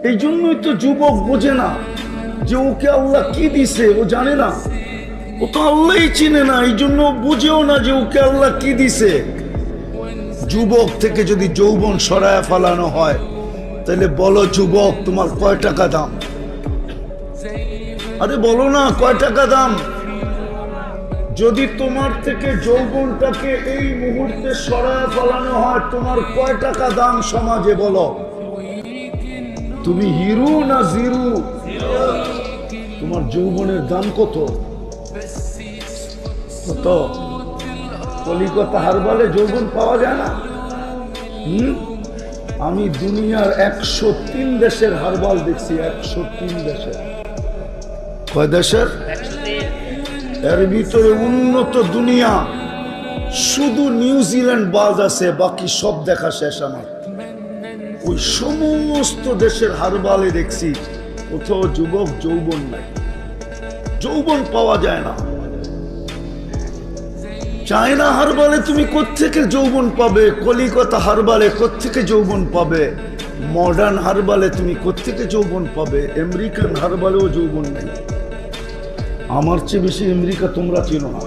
এই জন্যই তো যুবক বোঝে না যে ওকে আল্লাহ কি দিছে, ও জানে না, ও তো আল্লাহই চিনে না, এই জন্য বুঝেও না যে ওকে আল্লাহ কি দিছে। যুবক থেকে যদি যৌবন সরায়া ফেলানো হয়, তাহলে বলো যুবক তোমার কয় টাকা দাম? আরে বলো না কয় টাকা দাম? যদি তোমার থেকে যৌবনটাকে এই মুহূর্তে সরায়া ফেলানো হয়, তোমার কয় টাকা দাম সমাজে বলো? তুমি হিরো না জিরো? তোমার যৌবনের দাম কত? কত? কলিকাতা হারবালে যৌবন পাওয়া যায় না। আমি দুনিয়ার 103 দেশের হারবাল দেখছি, 103 দেশের। কয় দেশের? এর ভিতরে উন্নত দুনিয়া শুধু নিউজিল্যান্ড বাদ আছে, বাকি সব দেখা শেষ আমার। ওই সমস্ত দেশের হারবালে দেখছি কোথাও যুবক যৌবন নাই, যৌবন পাওয়া যায় না। চায়না হারবালে তুমি কোত্থেকে যৌবন পাবে? কলিকাতা হারবালে কোত্থেকে যৌবন পাবে? মডার্ন হারবালে তুমি কোত্থেকে যৌবন পাবে? আমেরিকান হারবালেও যৌবন নেই। আমার চেয়ে বেশি আমেরিকা তোমরা চিনো না।